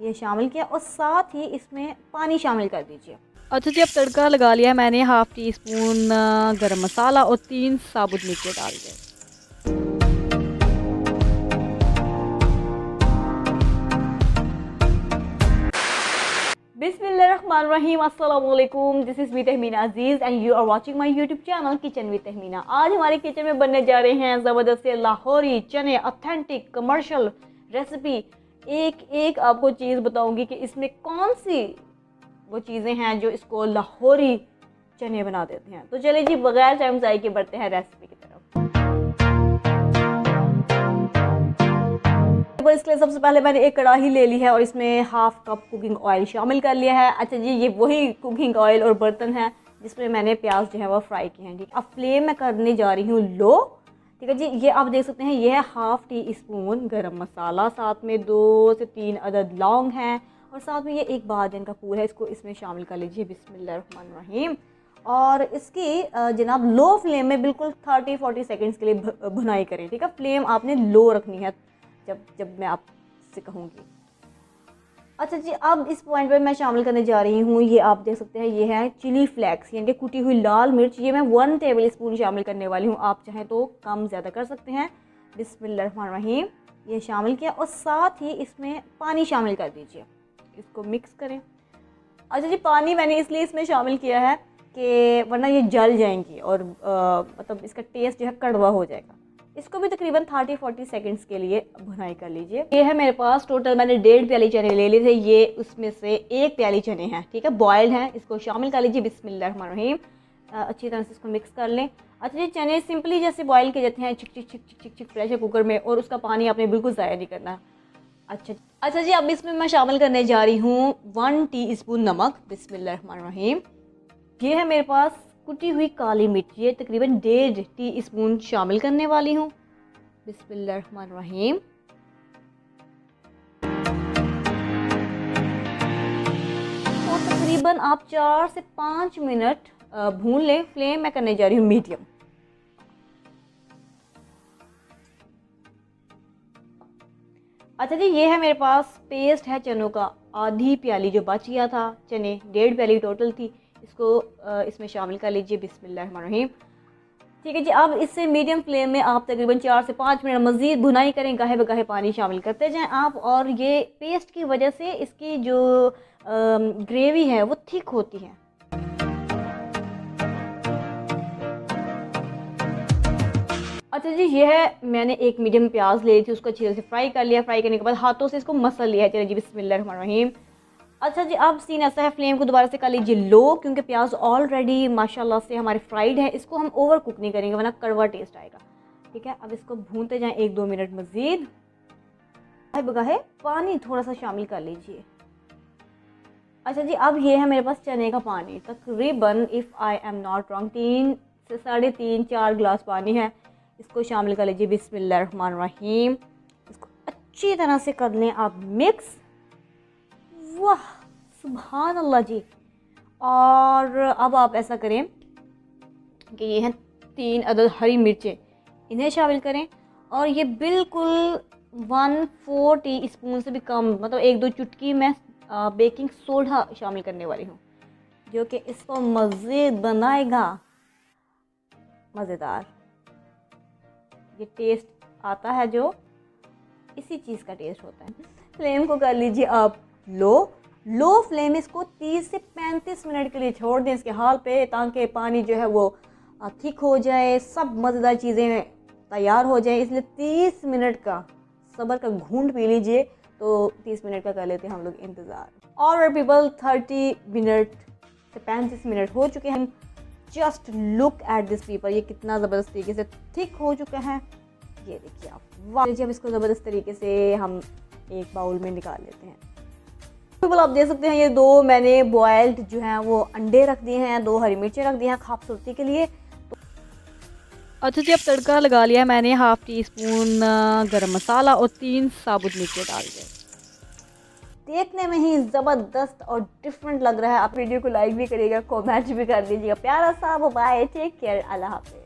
ये शामिल किया और साथ ही इसमें पानी शामिल कर दीजिए। अच्छा जी, अब तड़का लगा लिया है मैंने। हाफ़ टी स्पून गरम मसाला और 3 साबुत मिर्चें डाल दें। बिस्मिल्लाहिर्रहमानिर्रहीम, अस्सलाम वालेकुम। This is me Tahmina Aziz and you are watching my YouTube channel kitchen with Tahmina. आज हमारे किचन में बनने जा रहे हैं ज़बरदस्त से लाहौरी चने, ऑथेंटिक कमर्शियल रेसिपी। एक एक आपको चीज़ बताऊंगी कि इसमें कौन सी वो चीज़ें हैं जो इसको लाहौरी चने बना देते हैं। तो चलिए जी, बगैर टाइम ज़ाय के बढ़ते हैं रेसिपी की तरफ। इसके लिए सबसे पहले मैंने एक कढ़ाई ले ली है और इसमें हाफ कप कुकिंग ऑयल शामिल कर लिया है। अच्छा जी, ये वही कुकिंग ऑयल और बर्तन है जिसमें मैंने प्याज जो है वो फ्राई किए हैं। ठीक, अब फ्लेम मैं करने जा रही हूँ लो। ठीक है जी, ये आप देख सकते हैं, ये है हाफ टी स्पून गरम मसाला, साथ में 2 से 3 अदद लौंग हैं और साथ में ये एक बादिन का फूल है, इसको इसमें शामिल कर लीजिए। बिस्मिल्लाहिर्रहमानिर्रहीम। और इसकी जनाब लो फ्लेम में बिल्कुल 30-40 सेकेंड्स के लिए भुनाई करें। ठीक है, फ्लेम आपने लो रखनी है जब मैं आपसे कहूँगी। अच्छा जी, अब इस पॉइंट पे मैं शामिल करने जा रही हूँ, ये आप देख सकते हैं, ये है चिली फ्लेक्स यानी कि कुटी हुई लाल मिर्च। ये मैं 1 टेबल स्पून शामिल करने वाली हूँ, आप चाहें तो कम ज़्यादा कर सकते हैं। बिस्मिल्लाहिर्रहमानिर्रहीम, ये शामिल किया और साथ ही इसमें पानी शामिल कर दीजिए, इसको मिक्स करें। अच्छा जी, पानी मैंने इसलिए इसमें शामिल किया है कि वरना ये जल जाएंगी और मतलब इसका टेस्ट जो है कड़वा हो जाएगा। इसको भी तकरीबन 30-40 सेकंड्स के लिए भुनाई कर लीजिए। ये है मेरे पास टोटल मैंने 1.5 प्याली चने ले लिए थे, ये उसमें से 1 प्याली चने हैं। ठीक है, बॉयल्ड हैं, इसको शामिल कर लीजिए। बिस्मिल्लाहिर्रहमानिर्रहीम, अच्छी तरह से इसको मिक्स कर लें। अच्छा जी, चने सिंपली जैसे बॉयल किए जाते हैं, चिक चिक चिक चिक चिक चिक प्रेशर कुकर में, और उसका पानी आपने बिल्कुल ज़ाया नहीं करना। अच्छा जी, अब इसमें मैं शामिल करने जा रही हूँ 1 टीस्पून नमक। बिस्मिल्लाहिर्रहमानिर्रहीम, ये है मेरे पास कुटी हुई काली मिर्च, ये तकरीबन 1.5 टीस्पून शामिल करने वाली हूँ। बिस्मिल्लाहिर्रहमानिर्रहीम, तो तकरीबन आप 4 से 5 मिनट भून लें। फ्लेम मैं करने जा रही हूँ मीडियम। अच्छा जी, ये है मेरे पास पेस्ट है चनों का, आधी प्याली जो बच गया था, चने 1.5 प्याली टोटल थी, इसको इसमें शामिल कर लीजिए। बिस्मिल्लाहिर्रहमानिर्रहीम, ठीक है जी, अब इससे मीडियम फ्लेम में आप तकरीबन 4 से 5 मिनट मज़ीद भुनाई करें, गाहे बगाहे पानी शामिल करते जाएं आप। और ये पेस्ट की वजह से इसकी जो ग्रेवी है वो थिक होती है। अच्छा जी, ये है मैंने एक मीडियम प्याज ले ली थी, उसको अच्छी तरह से फ्राई कर लिया। फ्राई करने के बाद हाथों से इसको मसल लिया है। चलिए जी, बिस्मिल्लाहिर्रहमानिर्रहीम। अच्छा जी, अब सीन ऐसा है, फ्लेम को दोबारा से कर लीजिए लो, क्योंकि प्याज ऑलरेडी माशाल्लाह से हमारे फ्राइड है, इसको हम ओवर कुक नहीं करेंगे वरना कड़वा टेस्ट आएगा। ठीक है, अब इसको भूनते जाएं 1-2 मिनट मज़ीद। बगाहे पानी थोड़ा सा शामिल कर लीजिए। अच्छा जी, अब ये है मेरे पास चने का पानी, तकरीबन if I am not wrong 3 से 3.5-4 गिलास पानी है, इसको शामिल कर लीजिए। बिस्मिल्लाहिर्रहमानिर्रहीम, इसको अच्छी तरह से कर लें आप मिक्स। वाह, सुभान अल्लाह जी। और अब आप ऐसा करें कि ये हैं 3 अदद हरी मिर्चें, इन्हें शामिल करें और ये बिल्कुल 1/4 टीस्पून से भी कम, मतलब 1-2 चुटकी मैं बेकिंग सोडा शामिल करने वाली हूँ, जो कि इसको मज़ीद बनाएगा मज़ेदार। ये टेस्ट आता है जो इसी चीज़ का टेस्ट होता है। फ्लेम को कर लीजिए आप लो फ्लेम, इसको 30 से 35 मिनट के लिए छोड़ दें इसके हाल पे, ताकि पानी जो है वो थिक हो जाए, सब मज़ेदार चीज़ें तैयार हो जाए। इसलिए 30 मिनट का सब्र का घूंट पी लीजिए। तो 30 मिनट का कर लेते हैं हम लोग इंतज़ार। और पीपल 30 मिनट से 35 मिनट हो चुके हैं। Just look at this people, ये कितना ज़बरदस्त तरीके से थिक हो चुका है, ये देखिए आप। वाह, अब इसको ज़बरदस्त तरीके से हम एक बाउल में निकाल लेते हैं। पीपल आप देख सकते हैं, ये 2 मैंने बॉयल्ड जो हैं वो अंडे रख दिए हैं, 2 हरी मिर्चें रख दी हैं खूबसूरती के लिए। अच्छा जी, अब तड़का लगा लिया है मैंने। हाफ़ टी स्पून गरम मसाला और 3 साबुत मिर्चें डाल दें। देखने में ही ज़बरदस्त और डिफरेंट लग रहा है। आप वीडियो को लाइक भी करिएगा, कमेंट भी कर दीजिएगा। प्यारा सा बाय, टेक केयर, अल्लाह हाफ़िज़।